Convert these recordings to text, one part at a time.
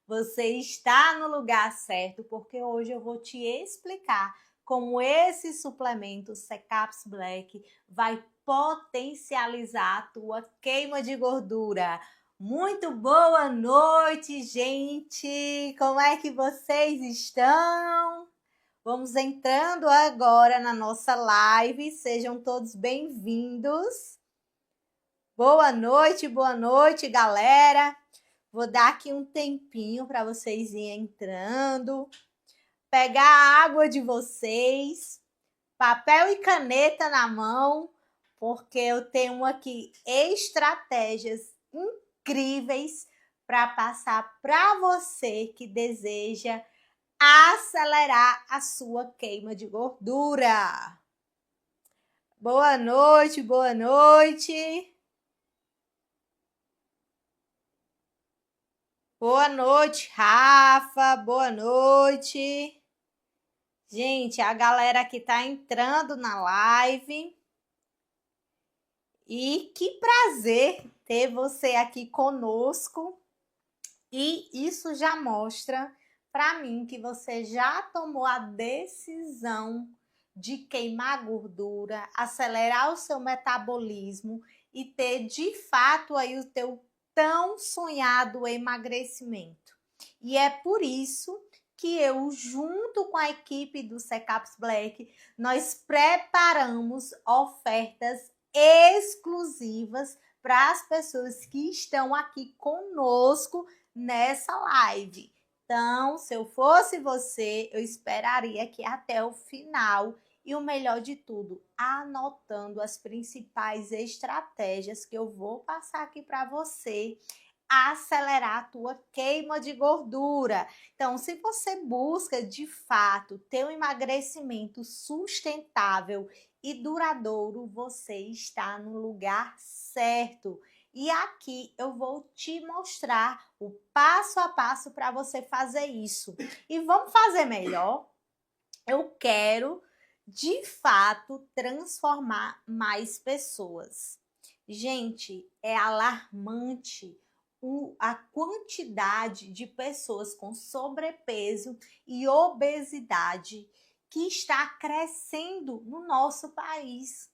Você está no lugar certo, porque hoje eu vou te explicar como esse suplemento Secaps Black vai potencializar a tua queima de gordura. Muito boa noite, gente! Como é que vocês estão? Vamos entrando agora na nossa live, sejam todos bem-vindos. Boa noite, galera! Vou dar aqui um tempinho para vocês irem entrando, pegar a água de vocês, papel e caneta na mão, porque eu tenho aqui estratégias incríveis para passar para você que deseja acelerar a sua queima de gordura. Boa noite, boa noite. Boa noite, Rafa. Boa noite. Gente, a galera aqui tá entrando na live. E que prazer ter você aqui conosco. E isso já mostra para mim que você já tomou a decisão de queimar gordura, acelerar o seu metabolismo e ter de fato aí o teu tão sonhado emagrecimento. E é por isso que eu, junto com a equipe do Secaps Black, nós preparamos ofertas exclusivas para as pessoas que estão aqui conosco nessa live. Então, se eu fosse você, eu esperaria aqui até o final e o melhor de tudo, anotando as principais estratégias que eu vou passar aqui para você acelerar a tua queima de gordura. Então, se você busca de fato ter um emagrecimento sustentável e duradouro, você está no lugar certo. E aqui eu vou te mostrar o passo a passo para você fazer isso. E vamos fazer melhor? Eu quero, de fato, transformar mais pessoas. Gente, é alarmante a quantidade de pessoas com sobrepeso e obesidade que está crescendo no nosso país.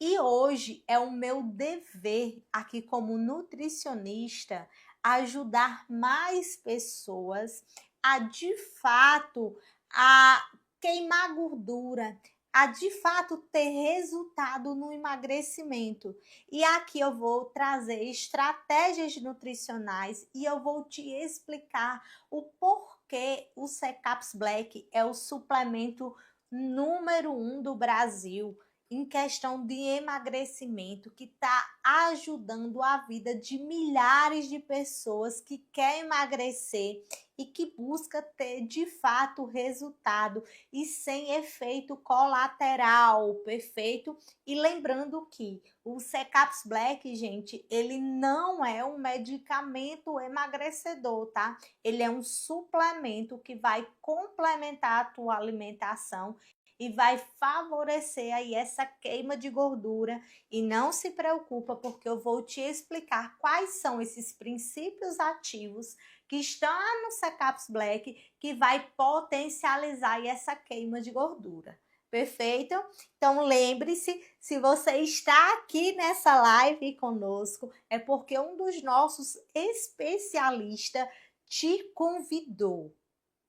E hoje é o meu dever aqui como nutricionista ajudar mais pessoas a de fato a queimar gordura, a de fato ter resultado no emagrecimento. E aqui eu vou trazer estratégias nutricionais e eu vou te explicar o porquê o Secaps Black é o suplemento número 1 do Brasil em questão de emagrecimento, que está ajudando a vida de milhares de pessoas que querem emagrecer e que busca ter de fato resultado e sem efeito colateral, perfeito? E lembrando que o Secaps Black, gente, ele não é um medicamento emagrecedor, tá? Ele é um suplemento que vai complementar a tua alimentação e vai favorecer aí essa queima de gordura. E não se preocupa, porque eu vou te explicar quais são esses princípios ativos que estão no Secaps Black que vai potencializar aí essa queima de gordura. Perfeito? Então lembre-se, se você está aqui nessa live conosco, é porque um dos nossos especialistas te convidou.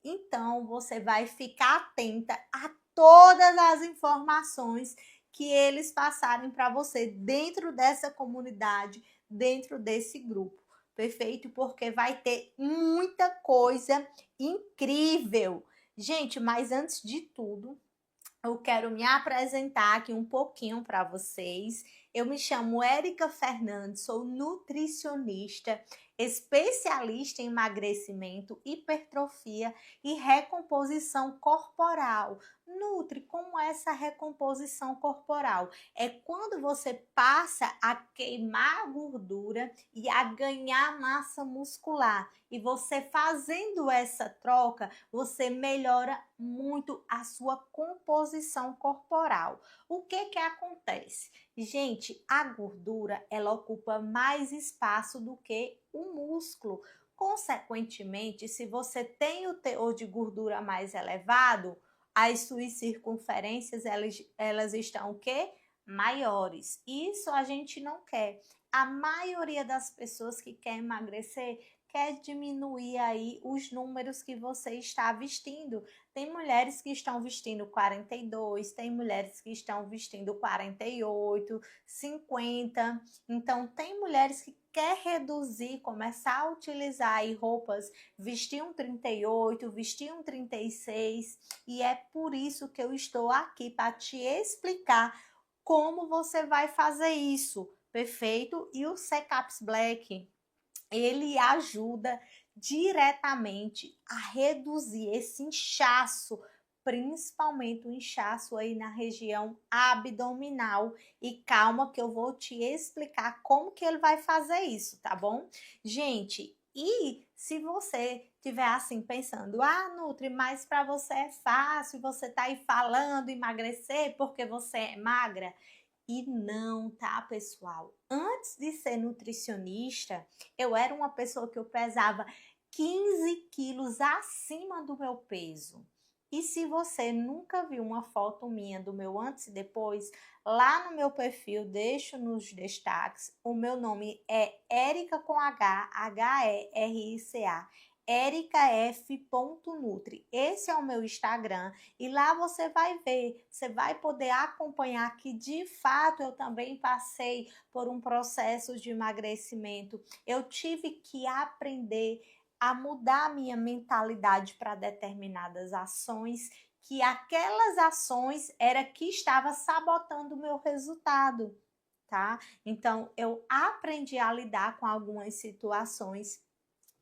Então, você vai ficar atenta a todas as informações que eles passarem para você dentro dessa comunidade, dentro desse grupo. Perfeito? Porque vai ter muita coisa incrível. Gente, mas antes de tudo, eu quero me apresentar aqui um pouquinho para vocês. Eu me chamo Érica Fernandes, sou nutricionista, especialista em emagrecimento, hipertrofia e recomposição corporal. Nutri, como é essa recomposição corporal? É quando você passa a queimar a gordura e a ganhar massa muscular. E você fazendo essa troca, você melhora muito a sua composição corporal. O que acontece? Gente, a gordura, ela ocupa mais espaço do que o músculo. Consequentemente, se você tem o teor de gordura mais elevado, as suas circunferências, elas estão o quê? Maiores. Isso a gente não quer. A maioria das pessoas que quer emagrecer quer diminuir aí os números que você está vestindo. Tem mulheres que estão vestindo 42, tem mulheres que estão vestindo 48, 50. Então, tem mulheres que quer reduzir, começar a utilizar aí roupas, vestir um 38, vestir um 36, e é por isso que eu estou aqui para te explicar como você vai fazer isso, perfeito? E o Secaps Black, ele ajuda diretamente a reduzir esse inchaço, principalmente o inchaço aí na região abdominal. E calma que eu vou te explicar como que ele vai fazer isso, tá bom? Gente, e se você tiver assim pensando, ah, Nutri, mas para você é fácil, você tá aí falando emagrecer porque você é magra. E não, tá, pessoal? Antes de ser nutricionista, eu era uma pessoa que eu pesava 15 quilos acima do meu peso. E se você nunca viu uma foto minha do meu antes e depois, lá no meu perfil, deixo nos destaques, o meu nome é Erica com H, H-E-R-I-C-A. ericaf.nutri. Esse é o meu Instagram e lá você vai ver, você vai poder acompanhar que de fato eu também passei por um processo de emagrecimento. Eu tive que aprender a mudar a minha mentalidade para determinadas ações, que aquelas ações era que estava sabotando o meu resultado, tá? Então eu aprendi a lidar com algumas situações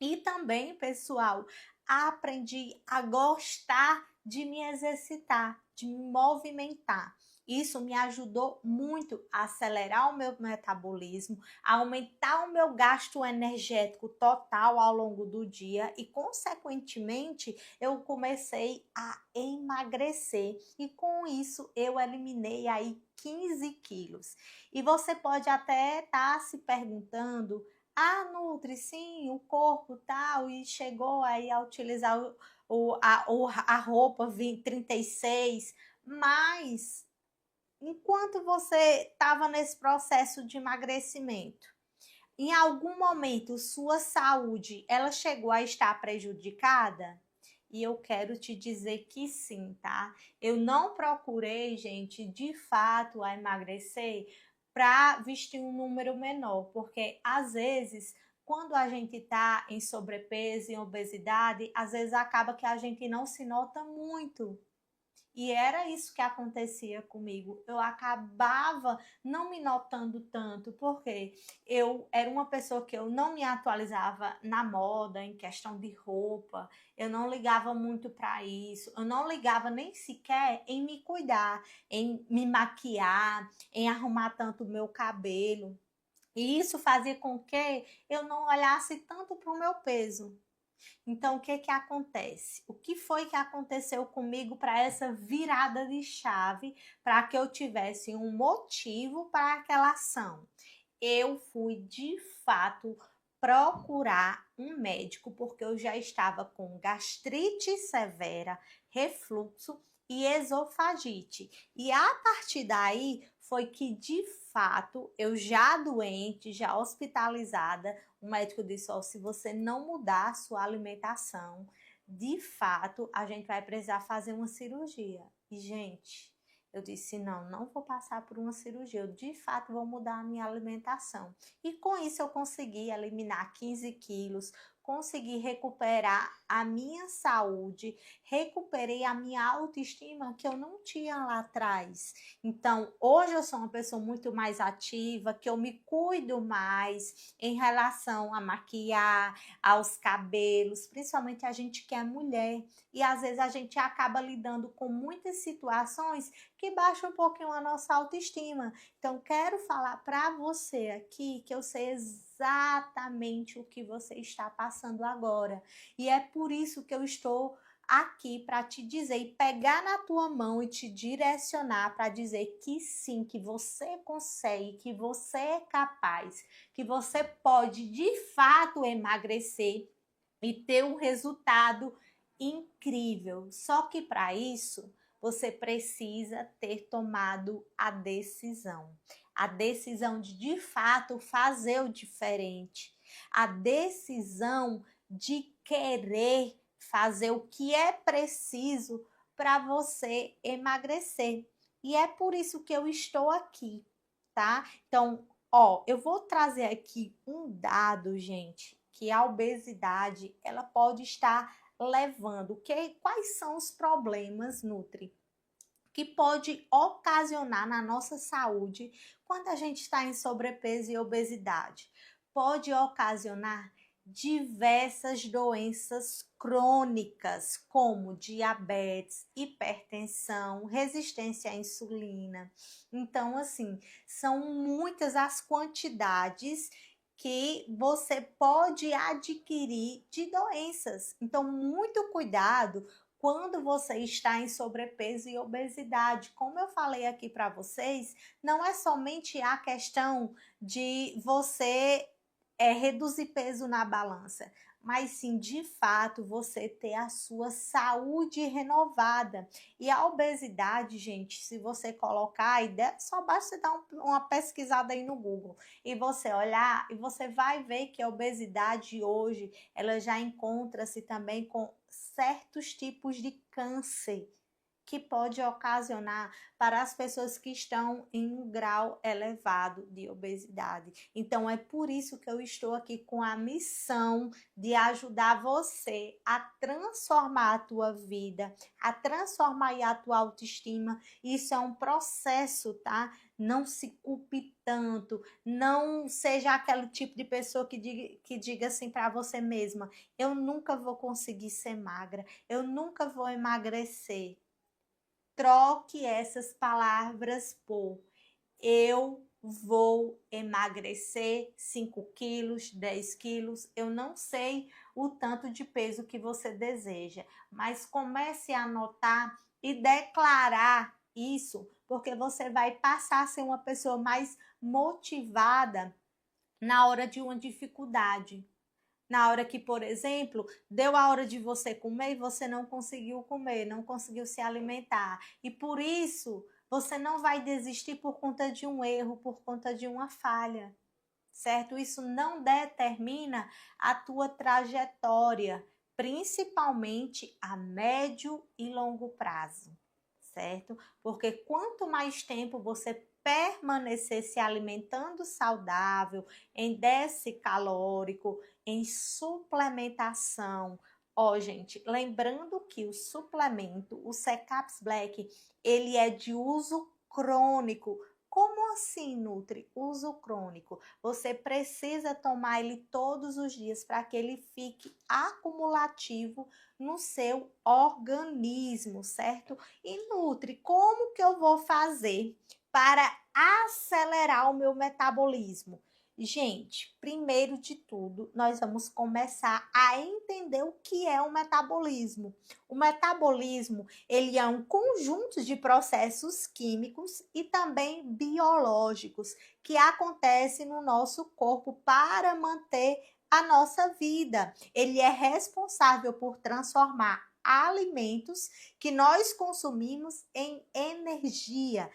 e também, pessoal, aprendi a gostar de me exercitar, de me movimentar. Isso me ajudou muito a acelerar o meu metabolismo, a aumentar o meu gasto energético total ao longo do dia e, consequentemente, eu comecei a emagrecer. E com isso, eu eliminei aí 15 quilos. E você pode até estar se perguntando, ah, Nutri, sim, o corpo tal, e chegou aí a utilizar a roupa 36, mas enquanto você estava nesse processo de emagrecimento, em algum momento sua saúde, ela chegou a estar prejudicada? E eu quero te dizer que sim, tá? Eu não procurei, gente, de fato a emagrecer para vestir um número menor, porque às vezes, quando a gente tá em sobrepeso, em obesidade, às vezes acaba que a gente não se nota muito. E era isso que acontecia comigo. Eu acabava não me notando tanto, porque eu era uma pessoa que eu não me atualizava na moda, em questão de roupa. Eu não ligava muito para isso. Eu não ligava nem sequer em me cuidar, em me maquiar, em arrumar tanto o meu cabelo. E isso fazia com que eu não olhasse tanto para o meu peso. Então, o que que acontece? O que foi que aconteceu comigo para essa virada de chave, para que eu tivesse um motivo para aquela ação? Eu fui de fato procurar um médico porque eu já estava com gastrite severa, refluxo e esofagite. E a partir daí foi que de fato eu já doente, já hospitalizada, o médico disse: ó, se você não mudar a sua alimentação, de fato a gente vai precisar fazer uma cirurgia. E gente, eu disse, não, não vou passar por uma cirurgia, eu de fato vou mudar a minha alimentação. E com isso eu consegui eliminar 15 quilos, consegui recuperar a minha saúde, recuperei a minha autoestima que eu não tinha lá atrás. Então, hoje eu sou uma pessoa muito mais ativa, que eu me cuido mais em relação a maquiar, aos cabelos, principalmente a gente que é mulher. E às vezes a gente acaba lidando com muitas situações que baixa um pouquinho a nossa autoestima. Então, quero falar para você aqui que eu sei exatamente o que você está passando agora. E é por isso que eu estou aqui para te dizer e pegar na tua mão e te direcionar para dizer que sim, que você consegue, que você é capaz, que você pode de fato emagrecer e ter um resultado incrível. Só que para isso, você precisa ter tomado a decisão de fato fazer o diferente, a decisão de querer fazer o que é preciso para você emagrecer. E é por isso que eu estou aqui, tá? Então, ó, eu vou trazer aqui um dado, gente, que a obesidade, ela pode estar levando. Quais são os problemas, Nutri, que pode ocasionar na nossa saúde quando a gente está em sobrepeso e obesidade? Pode ocasionar diversas doenças crônicas, como diabetes, hipertensão, resistência à insulina. Então, assim, são muitas as quantidades que você pode adquirir de doenças. Então, muito cuidado quando você está em sobrepeso e obesidade. Como eu falei aqui para vocês, não é somente a questão de você reduzir peso na balança, mas sim, de fato, você ter a sua saúde renovada. E a obesidade, gente, se você colocar, só basta você dar uma pesquisada aí no Google e você olhar, e você vai ver que a obesidade hoje, ela já encontra-se também com certos tipos de câncer que pode ocasionar para as pessoas que estão em um grau elevado de obesidade. Então, é por isso que eu estou aqui com a missão de ajudar você a transformar a tua vida, a transformar a tua autoestima. Isso é um processo, tá? Não se culpe tanto, não seja aquele tipo de pessoa que diga assim para você mesma: eu nunca vou conseguir ser magra, eu nunca vou emagrecer. Troque essas palavras por eu vou emagrecer 5 quilos, 10 quilos. Eu não sei o tanto de peso que você deseja, mas comece a anotar e declarar isso, porque você vai passar a ser uma pessoa mais motivada na hora de uma dificuldade. Na hora que, por exemplo, deu a hora de você comer e você não conseguiu comer, não conseguiu se alimentar. E por isso, você não vai desistir por conta de um erro, por conta de uma falha, certo? Isso não determina a tua trajetória, principalmente a médio e longo prazo, certo? Porque quanto mais tempo você permanecer se alimentando saudável, em déficit calórico, em suplementação. Ó, gente, lembrando que o suplemento, o Secaps Black, ele é de uso crônico. Como assim, Nutri? Uso crônico. Você precisa tomar ele todos os dias para que ele fique acumulativo no seu organismo, certo? E Nutri, como que eu vou fazer para acelerar o meu metabolismo? Gente, primeiro de tudo, nós vamos começar a entender o que é o metabolismo. O metabolismo, ele é um conjunto de processos químicos e também biológicos que acontecem no nosso corpo para manter a nossa vida. Ele é responsável por transformar alimentos que nós consumimos em energia.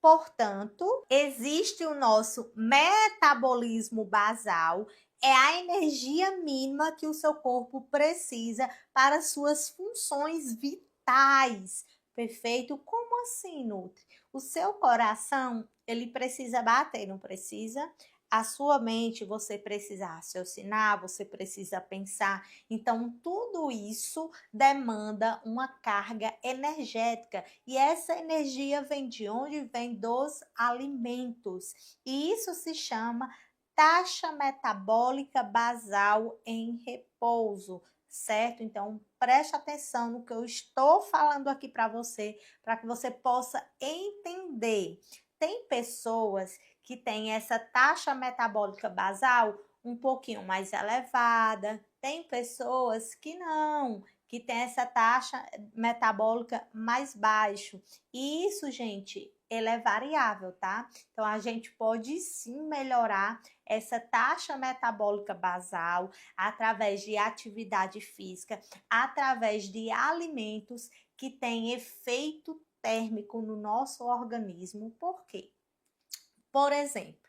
Portanto, existe o nosso metabolismo basal, é a energia mínima que o seu corpo precisa para suas funções vitais. Perfeito? Como assim, Nutri? O seu coração, ele precisa bater, não precisa? A sua mente, você precisa raciocinar, você precisa pensar. Então, tudo isso demanda uma carga energética. E essa energia vem de onde? Vem dos alimentos. E isso se chama taxa metabólica basal em repouso, certo? Então, preste atenção no que eu estou falando aqui para que você possa entender. Tem pessoas que têm essa taxa metabólica basal um pouquinho mais elevada, tem pessoas que não, que tem essa taxa metabólica mais baixo. E isso, gente, ele é variável, tá? Então, a gente pode sim melhorar essa taxa metabólica basal através de atividade física, através de alimentos que têm efeito térmico no nosso organismo. Por quê? Por exemplo,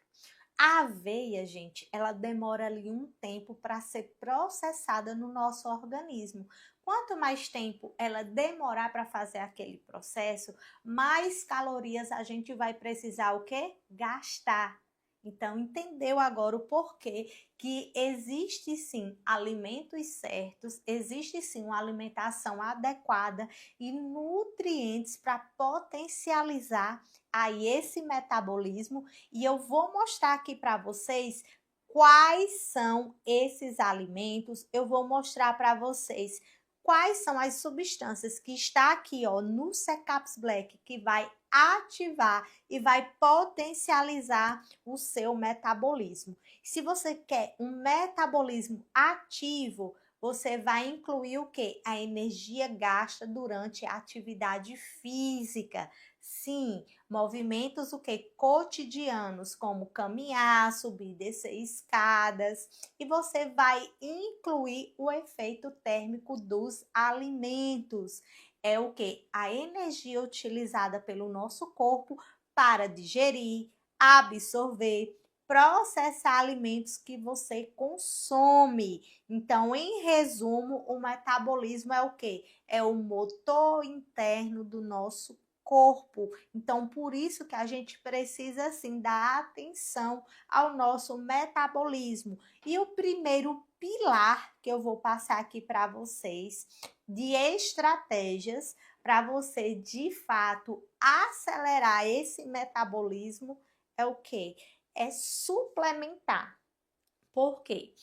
a aveia, gente, ela demora ali um tempo para ser processada no nosso organismo. Quanto mais tempo ela demorar para fazer aquele processo, mais calorias a gente vai precisar o quê? Gastar. Então, entendeu agora o porquê que existe sim alimentos certos, existe sim uma alimentação adequada e nutrientes para potencializar aí esse metabolismo, e eu vou mostrar aqui para vocês quais são esses alimentos, eu vou mostrar para vocês quais são as substâncias que está aqui, ó, no Secaps Black, que vai ativar e vai potencializar o seu metabolismo. Se você quer um metabolismo ativo, você vai incluir o quê? A energia gasta durante a atividade física. Sim, movimentos o que? Cotidianos, como caminhar, subir e descer escadas. E você vai incluir o efeito térmico dos alimentos. É o que? A energia utilizada pelo nosso corpo para digerir, absorver, processar alimentos que você consome. Então, em resumo, o metabolismo é o que? É o motor interno do nosso corpo. Então, por isso que a gente precisa, assim, dar atenção ao nosso metabolismo. E o primeiro pilar que eu vou passar aqui para vocês de estratégias para você, de fato, acelerar esse metabolismo é o quê? É suplementar. Por quê?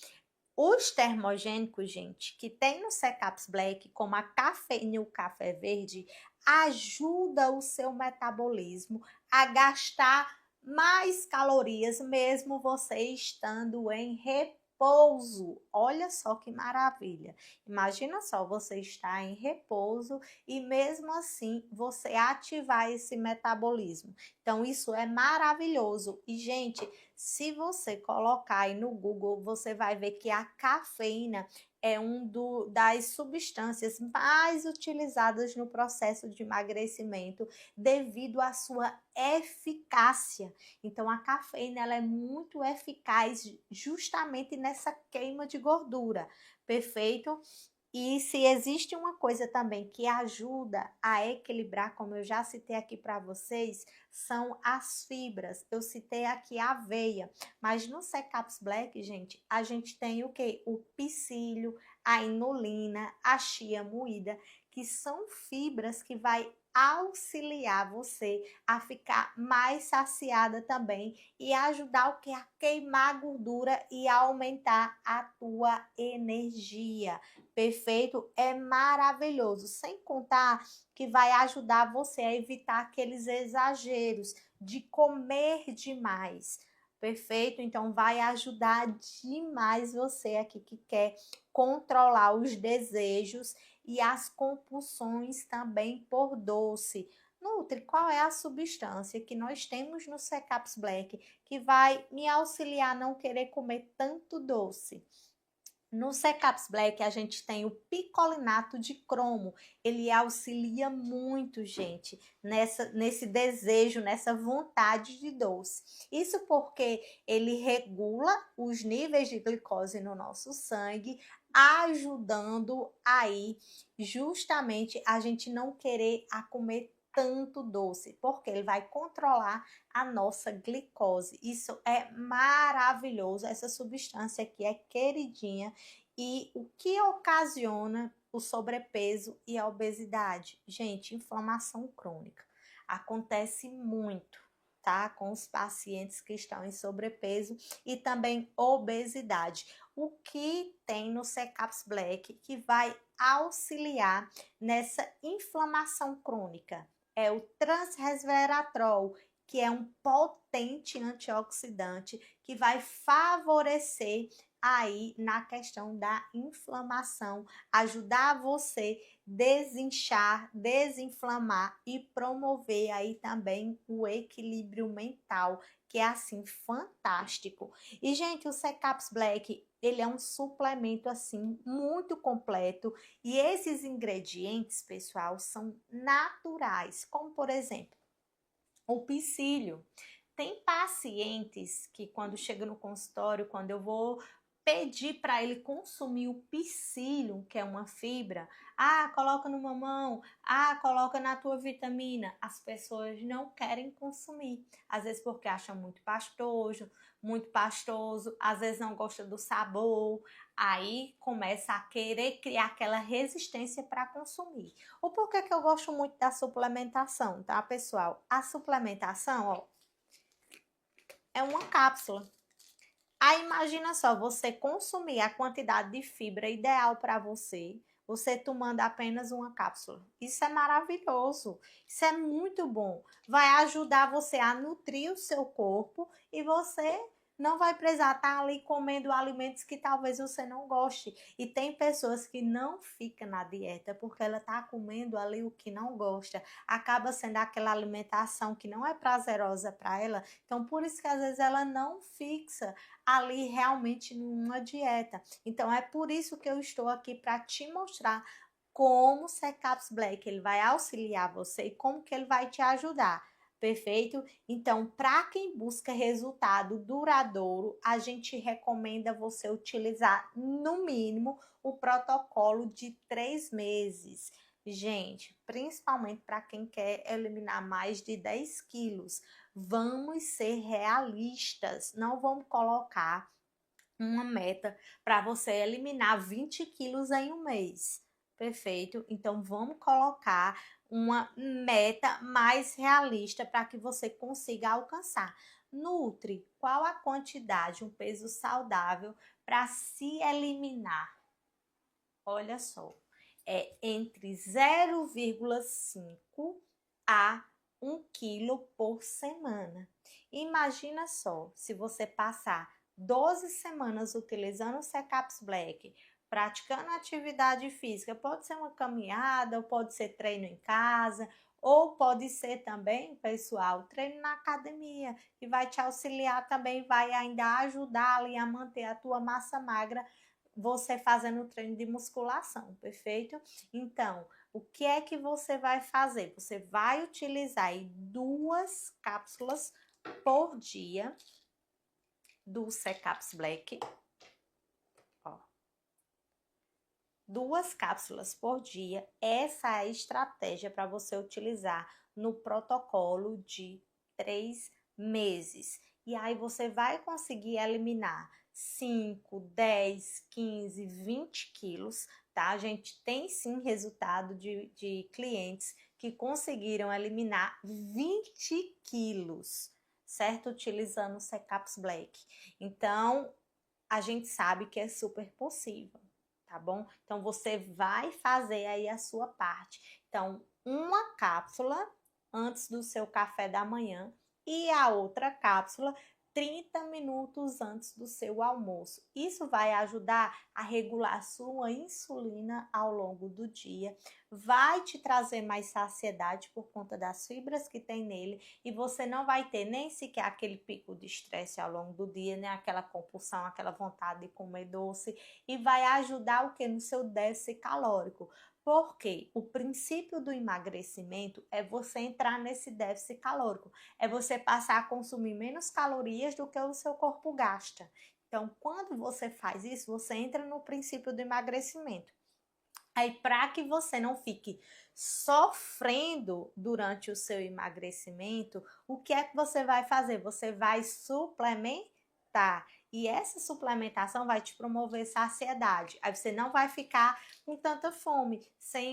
Os termogênicos, gente, que tem no Secaps Black, como a cafeína e o café verde, ajuda o seu metabolismo a gastar mais calorias, mesmo você estando em repouso. Olha só que maravilha. Imagina só, você está em repouso e mesmo assim você ativar esse metabolismo. Então, isso é maravilhoso. E, gente, se você colocar aí no Google, você vai ver que a cafeína é das substâncias mais utilizadas no processo de emagrecimento devido à sua eficácia. Então, a cafeína ela é muito eficaz justamente nessa queima de gordura, perfeito? E se existe uma coisa também que ajuda a equilibrar, como eu já citei aqui para vocês, são as fibras. Eu citei aqui a aveia, mas no Secaps Black, gente, a gente tem o quê? O psyllium, a inulina, a chia moída, que são fibras que vai auxiliar você a ficar mais saciada também e ajudar o que? A queimar gordura e aumentar a tua energia. Perfeito? É maravilhoso. Sem contar que vai ajudar você a evitar aqueles exageros de comer demais. Perfeito? Então, vai ajudar demais você aqui que quer controlar os desejos e as compulsões também por doce. Nutri, qual é a substância que nós temos no Secaps Black que vai me auxiliar a não querer comer tanto doce? No Secaps Black, a gente tem o picolinato de cromo. Ele auxilia muito, gente, nesse desejo, nessa vontade de doce. Isso porque ele regula os níveis de glicose no nosso sangue, ajudando aí justamente a gente não querer comer tanto doce, porque ele vai controlar a nossa glicose. Isso é maravilhoso, essa substância aqui é queridinha. E o que ocasiona o sobrepeso e a obesidade? Gente, inflamação crônica. Acontece muito, tá? Com os pacientes que estão em sobrepeso e também obesidade. O que tem no Secaps Black que vai auxiliar nessa inflamação crônica? É o transresveratrol, que é um potente antioxidante que vai favorecer aí na questão da inflamação, ajudar você desinchar, desinflamar e promover aí também o equilíbrio mental, que é assim fantástico. E gente, o Secaps Black, ele é um suplemento assim muito completo e esses ingredientes, pessoal, são naturais, como por exemplo, o psyllium. Tem pacientes que quando chega no consultório, quando eu vou pedir para ele consumir o psyllium, que é uma fibra, coloca no mamão, coloca na tua vitamina, as pessoas não querem consumir, às vezes porque acham muito pastoso, às vezes não gosta do sabor, aí começa a querer criar aquela resistência para consumir. O porquê que eu gosto muito da suplementação, tá, pessoal? A suplementação, ó, é uma cápsula. Aí imagina só, você consumir a quantidade de fibra ideal para você tomando apenas uma cápsula. Isso é maravilhoso, isso é muito bom. Vai ajudar você a nutrir o seu corpo e você não vai precisar estar ali comendo alimentos que talvez você não goste. E tem pessoas que não ficam na dieta porque ela está comendo ali o que não gosta. Acaba sendo aquela alimentação que não é prazerosa para ela. Então, por isso que às vezes ela não fixa ali realmente numa dieta. Então é por isso que eu estou aqui para te mostrar como o Secaps Black ele vai auxiliar você e como que ele vai te ajudar. Perfeito? Então, para quem busca resultado duradouro, a gente recomenda você utilizar no mínimo o protocolo de 3 meses. Gente, principalmente para quem quer eliminar mais de 10 quilos, vamos ser realistas, não vamos colocar uma meta para você eliminar 20 quilos em um mês. Perfeito? Então vamos colocar uma meta mais realista para que você consiga alcançar. Nutri, qual a quantidade, um peso saudável para se eliminar? Olha só, é entre 0,5 a 1 quilo por semana. Imagina só, se você passar 12 semanas utilizando o Secaps Black, praticando atividade física, pode ser uma caminhada, ou pode ser treino em casa, ou pode ser também, pessoal, treino na academia, que vai te auxiliar também, vai ainda ajudar ali a manter a tua massa magra, você fazendo o treino de musculação, perfeito? Então, o que é que você vai fazer? Você vai utilizar aí 2 cápsulas por dia do Secaps Black, ó. 2 cápsulas por dia, essa é a estratégia para você utilizar no protocolo de 3 meses. E aí você vai conseguir eliminar 5, 10, 15, 20 quilos, tá? A gente tem sim resultado de clientes que conseguiram eliminar 20 quilos, certo? Utilizando o Secaps Black. Então, a gente sabe que é super possível, tá bom? Então, você vai fazer aí a sua parte. Então, uma cápsula antes do seu café da manhã e a outra cápsula 30 minutos antes do seu almoço. Isso vai ajudar a regular sua insulina ao longo do dia, vai te trazer mais saciedade por conta das fibras que tem nele e você não vai ter nem sequer aquele pico de estresse ao longo do dia, né? Aquela compulsão, aquela vontade de comer doce e vai ajudar o que? No seu déficit calórico. Porque o princípio do emagrecimento é você entrar nesse déficit calórico, é você passar a consumir menos calorias do que o seu corpo gasta. Então, quando você faz isso, você entra no princípio do emagrecimento. Aí, para que você não fique sofrendo durante o seu emagrecimento, o que é que você vai fazer? Você vai suplementar. E essa suplementação vai te promover saciedade. Aí você não vai ficar com tanta fome.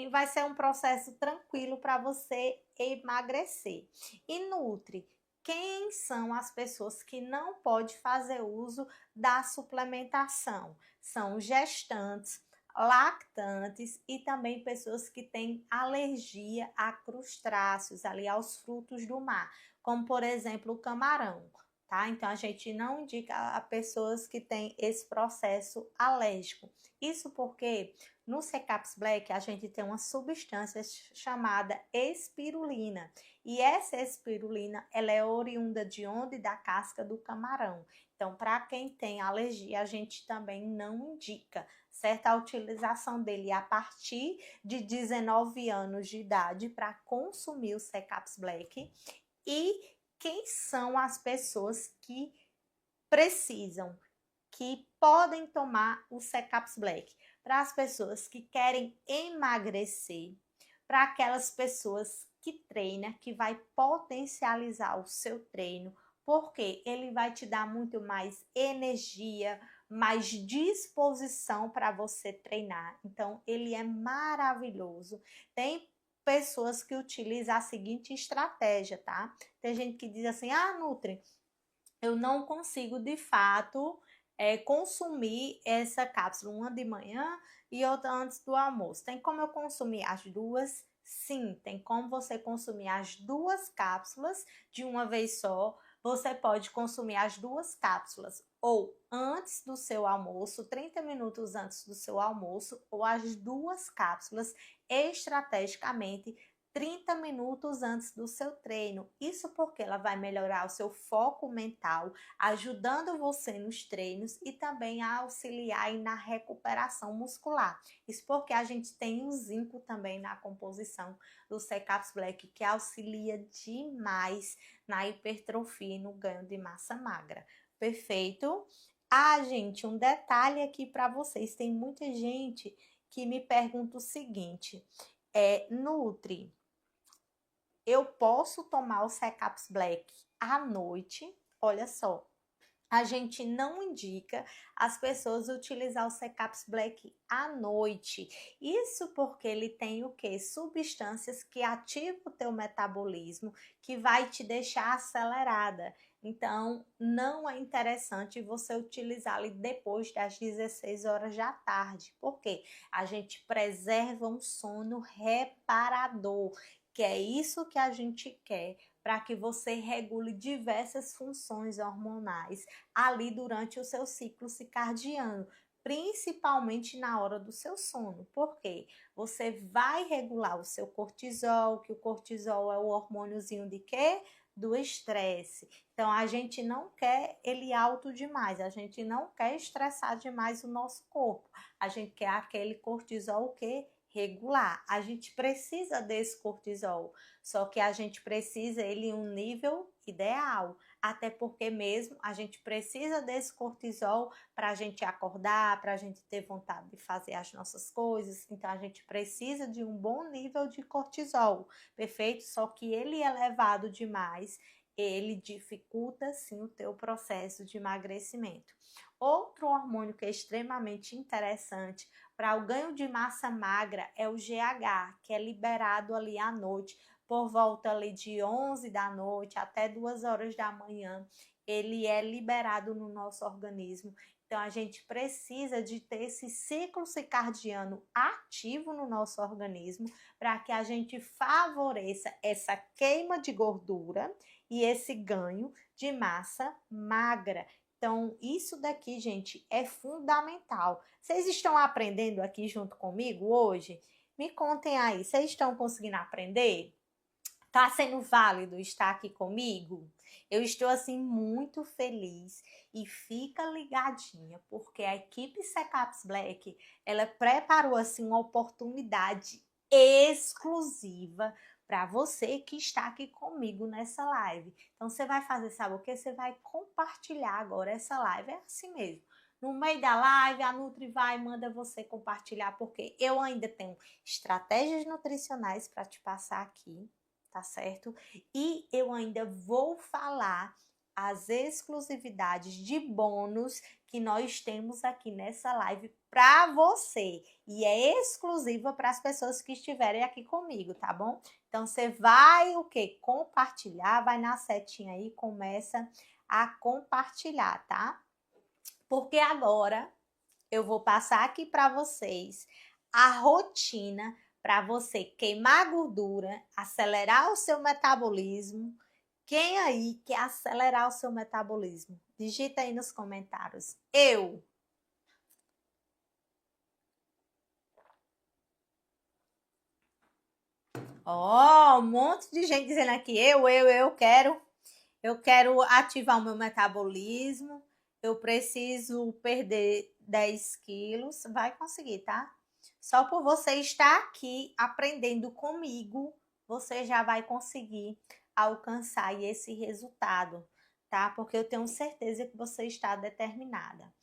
Vai ser um processo tranquilo para você emagrecer. E Nutri, quem são as pessoas que não podem fazer uso da suplementação? São gestantes, lactantes e também pessoas que têm alergia a crustáceos, ali aos frutos do mar, como por exemplo o camarão, tá? Então, a gente não indica a pessoas que têm esse processo alérgico. Isso porque no C-Caps Black a gente tem uma substância chamada espirulina. E essa espirulina, ela é oriunda de onde? Da casca do camarão. Então, para quem tem alergia, a gente também não indica, certo? A utilização dele a partir de 19 anos de idade para consumir o C-Caps Black. E quem são as pessoas que precisam, que podem tomar o C-Caps Black? Para as pessoas que querem emagrecer, para aquelas pessoas que treinam, que vai potencializar o seu treino, porque ele vai te dar muito mais energia, mais disposição para você treinar. Então, ele é maravilhoso. Tem pessoas que utilizam a seguinte estratégia, tá? Tem gente que diz assim, ah, Nutri, eu não consigo de fato consumir essa cápsula, uma de manhã e outra antes do almoço. Tem como eu consumir as duas? Sim, tem como você consumir as duas cápsulas de uma vez só. Você pode consumir as duas cápsulas ou antes do seu almoço, 30 minutos antes do seu almoço, ou as duas cápsulas estrategicamente 30 minutos antes do seu treino. Isso porque ela vai melhorar o seu foco mental, ajudando você nos treinos e também a auxiliar aí na recuperação muscular. Isso porque a gente tem o zinco também na composição do C-Caps Black, que auxilia demais na hipertrofia e no ganho de massa magra. Perfeito? Ah, gente, um detalhe aqui para vocês. Tem muita gente que me pergunta o seguinte, Nutri, eu posso tomar o C-Caps Black à noite? Olha só, a gente não indica as pessoas utilizar o C-Caps Black à noite. Isso porque ele tem o quê? Substâncias que ativam o teu metabolismo, que vai te deixar acelerada. Então, não é interessante você utilizar ele depois das 16 horas da tarde. Por quê? A gente preserva um sono reparador, que é isso que a gente quer para que você regule diversas funções hormonais ali durante o seu ciclo circadiano, principalmente na hora do seu sono. Por quê? Você vai regular o seu cortisol, que o cortisol é o hormôniozinho de quê? Do estresse. Então, a gente não quer ele alto demais, a gente não quer estressar demais o nosso corpo. A gente quer aquele cortisol que regular. A gente precisa desse cortisol, só que a gente precisa ele em um nível ideal, até porque mesmo a gente precisa desse cortisol para a gente acordar, para a gente ter vontade de fazer as nossas coisas. Então a gente precisa de um bom nível de cortisol, perfeito? Só que ele elevado demais, ele dificulta sim o teu processo de emagrecimento. Outro hormônio que é extremamente interessante para o ganho de massa magra é o GH, que é liberado ali à noite, por volta ali de 11 da noite até 2 horas da manhã. Ele é liberado no nosso organismo. Então, a gente precisa de ter esse ciclo circadiano ativo no nosso organismo para que a gente favoreça essa queima de gordura e esse ganho de massa magra. Então, isso daqui, gente, é fundamental. Vocês estão aprendendo aqui junto comigo hoje? Me contem aí, vocês estão conseguindo aprender? Tá sendo válido estar aqui comigo? Eu estou, assim, muito feliz e fica ligadinha, porque a equipe C-Caps Black, ela preparou, assim, uma oportunidade exclusiva para você que está aqui comigo nessa live. Então, você vai fazer, sabe o que? Você vai compartilhar agora essa live, é assim mesmo. No meio da live, a Nutri vai e manda você compartilhar, porque eu ainda tenho estratégias nutricionais para te passar aqui, tá certo? E eu ainda vou falar as exclusividades de bônus que nós temos aqui nessa live para você. E é exclusiva para as pessoas que estiverem aqui comigo, tá bom? Então, você vai o quê? Compartilhar, vai na setinha aí, começa a compartilhar, tá? Porque agora eu vou passar aqui para vocês a rotina para você queimar gordura, acelerar o seu metabolismo Quem aí quer acelerar o seu metabolismo? Digita aí nos comentários. Eu. Ó, um monte de gente dizendo aqui, eu quero ativar o meu metabolismo, eu preciso perder 10 quilos. Vai conseguir, tá? Só por você estar aqui aprendendo comigo, você já vai conseguir alcançar esse resultado, tá? Porque eu tenho certeza que você está determinada.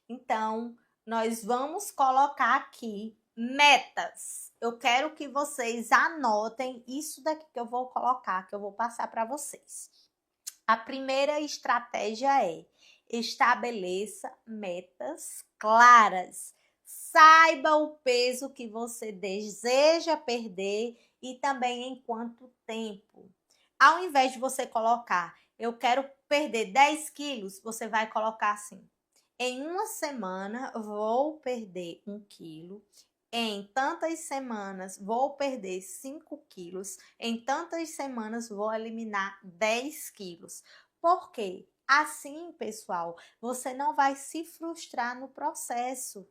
Então, nós vamos colocar aqui metas. Eu quero que vocês anotem isso daqui que eu vou colocar, que eu vou passar para vocês. A primeira estratégia é: estabeleça metas claras. Saiba o peso que você deseja perder e também em quanto tempo. Ao invés de você colocar, eu quero perder 10 quilos, você vai colocar assim: em uma semana vou perder 1 quilo. Em tantas semanas vou perder 5 quilos. Em tantas semanas vou eliminar 10 quilos. Por quê? Assim, pessoal, você não vai se frustrar no processo,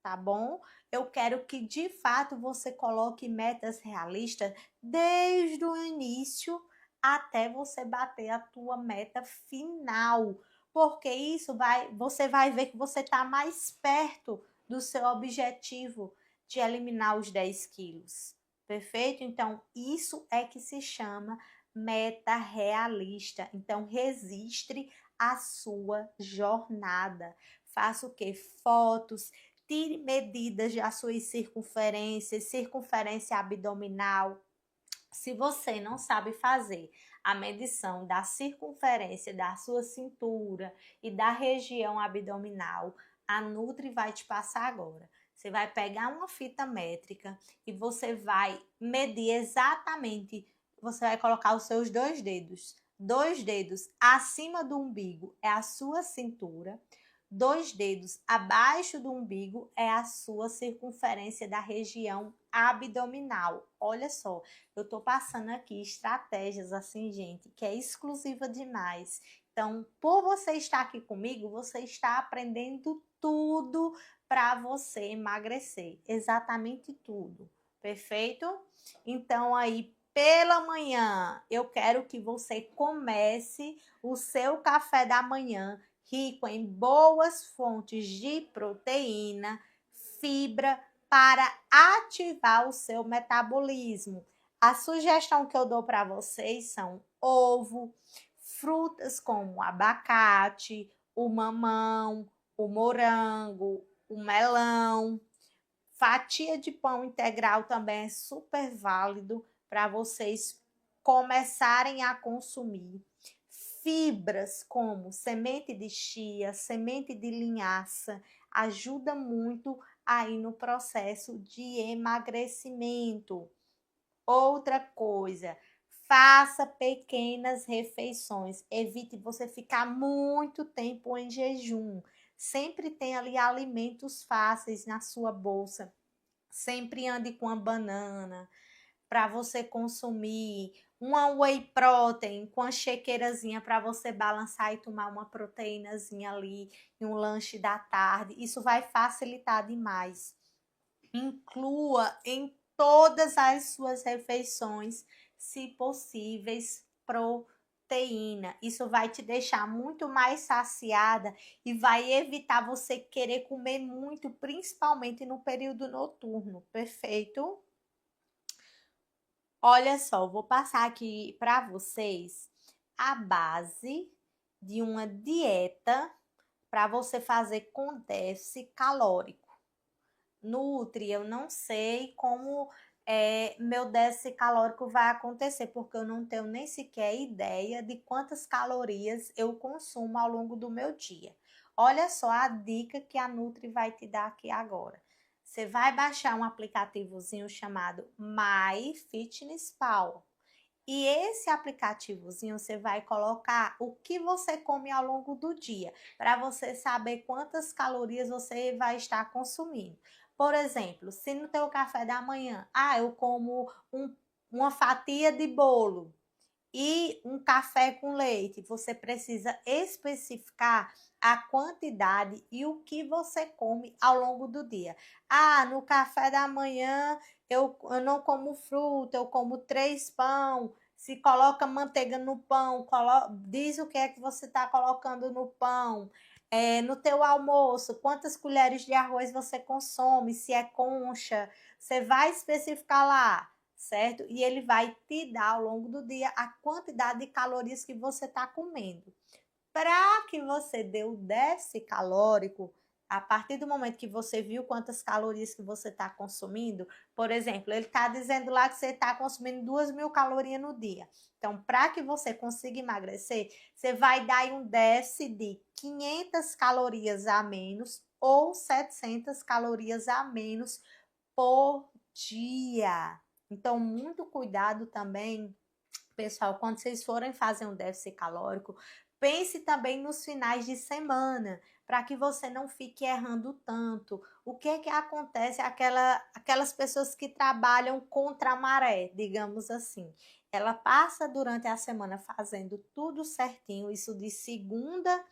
tá bom? Eu quero que de fato você coloque metas realistas desde o início até você bater a tua meta final, porque você vai ver que você está mais perto do seu objetivo de eliminar os 10 quilos. Perfeito? Então, isso é que se chama meta realista. Então, registre a sua jornada. Faça o quê? Fotos, tire medidas das suas circunferências, circunferência abdominal. Se você não sabe fazer a medição da circunferência da sua cintura e da região abdominal, a Nutri vai te passar agora. Você vai pegar uma fita métrica e você vai medir exatamente, você vai colocar os seus dois dedos acima do umbigo é a sua cintura, 2 dedos abaixo do umbigo é a sua circunferência da região abdominal. Olha só, eu tô passando aqui estratégias assim, gente, que é exclusiva demais. Então, por você estar aqui comigo, você está aprendendo tudo para você emagrecer, exatamente tudo. Perfeito? Então, aí pela manhã, eu quero que você comece o seu café da manhã rico em boas fontes de proteína, fibra, para ativar o seu metabolismo. A sugestão que eu dou para vocês são ovo, frutas como abacate, o mamão, o morango, o melão. Fatia de pão integral também é super válido para vocês começarem a consumir. Fibras como semente de chia, semente de linhaça, ajuda muito aí no processo de emagrecimento. Outra coisa, faça pequenas refeições. Evite você ficar muito tempo em jejum. Sempre tem ali alimentos fáceis na sua bolsa. Sempre ande com a banana para você consumir, uma whey protein com a shakeirazinha para você balançar e tomar uma proteínazinha ali em um lanche da tarde. Isso vai facilitar demais. Inclua em todas as suas refeições, se possíveis, proteína. Isso vai te deixar muito mais saciada e vai evitar você querer comer muito, principalmente no período noturno. Perfeito? Olha só, vou passar aqui para vocês a base de uma dieta para você fazer com déficit calórico. Nutri, eu não sei como meu déficit calórico vai acontecer, porque eu não tenho nem sequer ideia de quantas calorias eu consumo ao longo do meu dia. Olha só a dica que a Nutri vai te dar aqui agora. Você vai baixar um aplicativozinho chamado MyFitnessPal. E esse aplicativozinho você vai colocar o que você come ao longo do dia, para você saber quantas calorias você vai estar consumindo. Por exemplo, se no teu café da manhã, eu como uma fatia de bolo, e um café com leite. Você precisa especificar a quantidade e o que você come ao longo do dia. Ah, no café da manhã eu não como fruta, eu como 3 pão. Se coloca manteiga no pão, diz o que é que você está colocando no pão. No teu almoço, quantas colheres de arroz você consome, se é concha, você vai especificar lá, certo? E ele vai te dar ao longo do dia a quantidade de calorias que você está comendo. Para que você dê o déficit calórico, a partir do momento que você viu quantas calorias que você está consumindo, por exemplo, ele está dizendo lá que você está consumindo 2.000 calorias no dia. Então, para que você consiga emagrecer, você vai dar um déficit de 500 calorias a menos ou 700 calorias a menos por dia. Então, muito cuidado também, pessoal, quando vocês forem fazer um déficit calórico, pense também nos finais de semana, para que você não fique errando tanto. O que é que acontece? Aquelas pessoas que trabalham contra a maré, digamos assim. Ela passa durante a semana fazendo tudo certinho, isso de segunda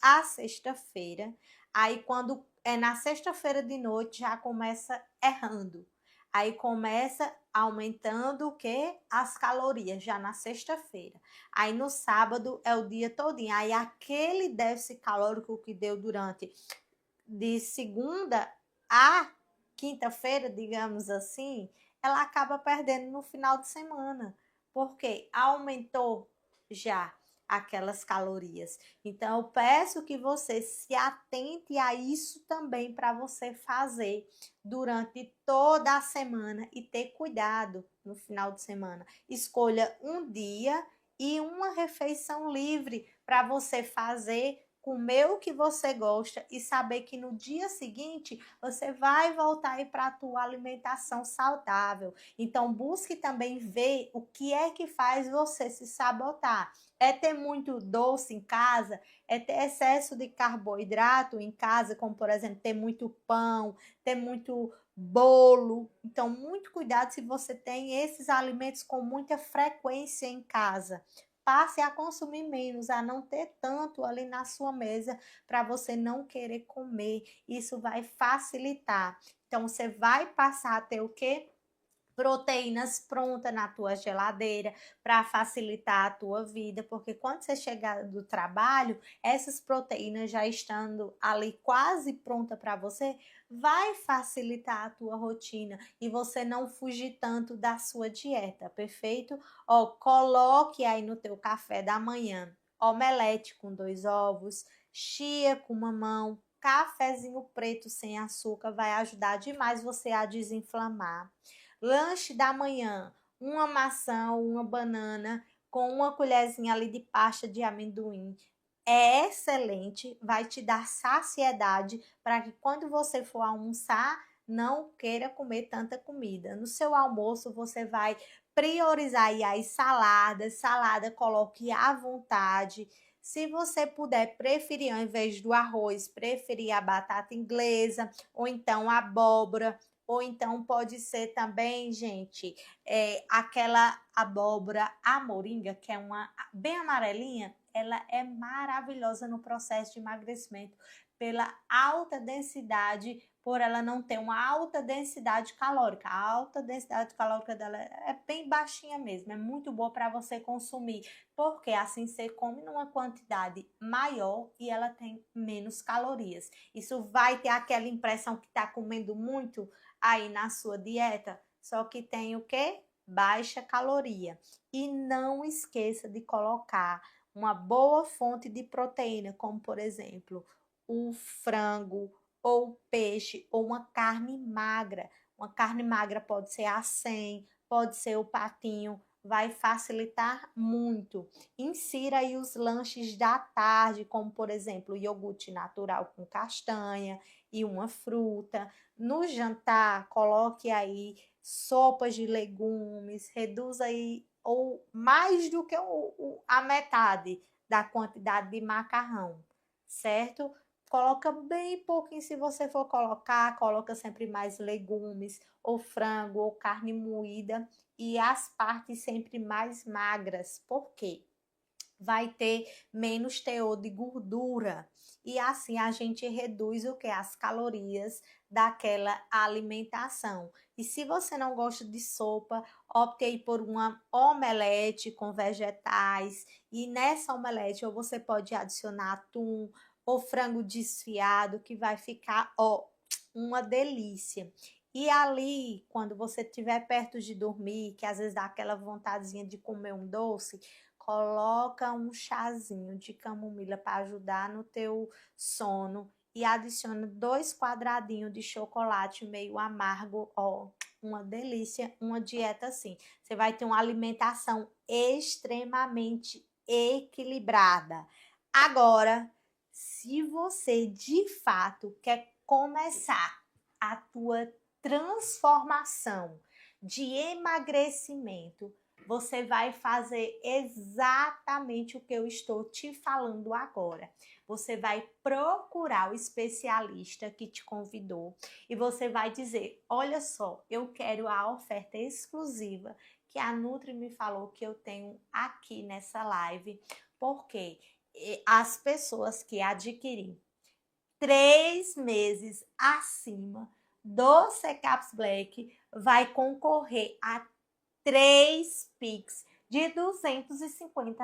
a sexta-feira. Aí, quando é na sexta-feira de noite, já começa errando. Aí começa aumentando o quê? As calorias, já na sexta-feira. Aí no sábado é o dia todinho. Aí aquele déficit calórico que deu durante de segunda a quinta-feira, digamos assim, ela acaba perdendo no final de semana, porque aumentou já aquelas calorias. Então, eu peço que você se atente a isso também para você fazer durante toda a semana e ter cuidado no final de semana. Escolha um dia e uma refeição livre para você fazer, comer o que você gosta e saber que no dia seguinte você vai voltar aí para a tua alimentação saudável. Então busque também ver o que é que faz você se sabotar. É ter muito doce em casa, é ter excesso de carboidrato em casa, como por exemplo, ter muito pão, ter muito bolo. Então, muito cuidado se você tem esses alimentos com muita frequência em casa. Passe a consumir menos, a não ter tanto ali na sua mesa para você não querer comer. Isso vai facilitar. Então, você vai passar a ter o quê? Proteínas prontas na tua geladeira para facilitar a tua vida, porque quando você chegar do trabalho, essas proteínas já estando ali quase pronta para você, vai facilitar a tua rotina e você não fugir tanto da sua dieta, perfeito? Ó, coloque aí no teu café da manhã omelete com 2 ovos, chia com mamão, cafezinho preto sem açúcar, vai ajudar demais você a desinflamar. Lanche da manhã, uma maçã ou uma banana com uma colherzinha ali de pasta de amendoim. É excelente, vai te dar saciedade para que quando você for almoçar, não queira comer tanta comida. No seu almoço, você vai priorizar aí as saladas, salada coloque à vontade. Se você puder preferir, ao invés do arroz, preferir a batata inglesa, ou então a abóbora, ou então pode ser também, gente, aquela abóbora amoringa, que é uma bem amarelinha, ela é maravilhosa no processo de emagrecimento pela alta densidade, por ela não ter uma alta densidade calórica. A alta densidade calórica dela é bem baixinha mesmo, é muito boa para você consumir, porque assim você come numa quantidade maior e ela tem menos calorias. Isso vai ter aquela impressão que está comendo muito aí na sua dieta, só que tem o quê? Baixa caloria. E não esqueça de colocar uma boa fonte de proteína, como por exemplo, o frango ou peixe ou uma carne magra. Uma carne magra pode ser a 100, pode ser o patinho, vai facilitar muito. Insira aí os lanches da tarde, como por exemplo, iogurte natural com castanha e uma fruta. No jantar, coloque aí sopas de legumes, reduza aí ou mais do que a metade da quantidade de macarrão, certo? Coloca bem pouquinho, se você for colocar, coloca sempre mais legumes, ou frango, ou carne moída, e as partes sempre mais magras. Por quê? Vai ter menos teor de gordura. E assim a gente reduz o que? As calorias daquela alimentação. E se você não gosta de sopa, opte aí por uma omelete com vegetais. E nessa omelete ou você pode adicionar atum ou frango desfiado, que vai ficar, ó, uma delícia. E ali, quando você estiver perto de dormir, que às vezes dá aquela vontadezinha de comer um doce, coloca um chazinho de camomila para ajudar no teu sono e adiciona 2 quadradinhos de chocolate meio amargo, ó, uma delícia, uma dieta assim. Você vai ter uma alimentação extremamente equilibrada. Agora, se você de fato quer começar a tua transformação de emagrecimento, você vai fazer exatamente o que eu estou te falando agora. Você vai procurar o especialista que te convidou e você vai dizer: olha só, eu quero a oferta exclusiva que a Nutri me falou que eu tenho aqui nessa live, porque as pessoas que adquirirem 3 meses acima do Secaps Black vai concorrer a 3 Pix de R$ 250.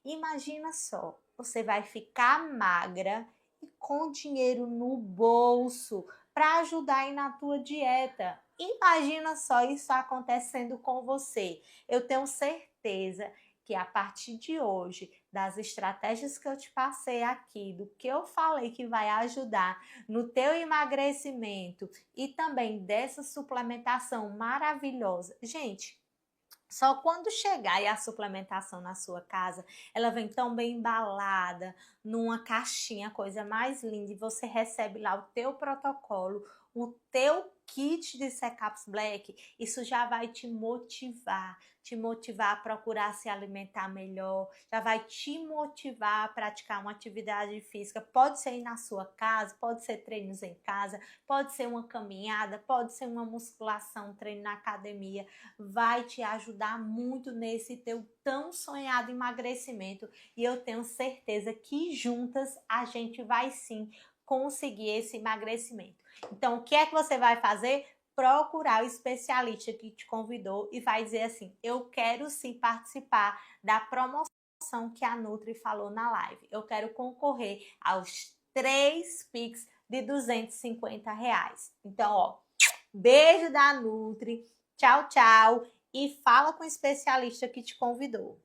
Imagina só, você vai ficar magra e com dinheiro no bolso para ajudar aí na tua dieta. Imagina só isso acontecendo com você. Eu tenho certeza que a partir de hoje, das estratégias que eu te passei aqui, do que eu falei que vai ajudar no teu emagrecimento e também dessa suplementação maravilhosa. Gente, só quando chegar e a suplementação na sua casa, ela vem tão bem embalada, numa caixinha, coisa mais linda, e você recebe lá o teu protocolo, o teu kit de Secaps Black, isso já vai te motivar a procurar se alimentar melhor, já vai te motivar a praticar uma atividade física, pode ser ir na sua casa, pode ser treinos em casa, pode ser uma caminhada, pode ser uma musculação, treino na academia, vai te ajudar muito nesse teu tão sonhado emagrecimento e eu tenho certeza que juntas a gente vai sim conseguir esse emagrecimento. Então, o que é que você vai fazer? Procurar o especialista que te convidou e vai dizer assim: eu quero sim participar da promoção que a Nutri falou na live. Eu quero concorrer aos 3 Pix de R$ 250. Então, ó, beijo da Nutri, tchau, tchau, e fala com o especialista que te convidou.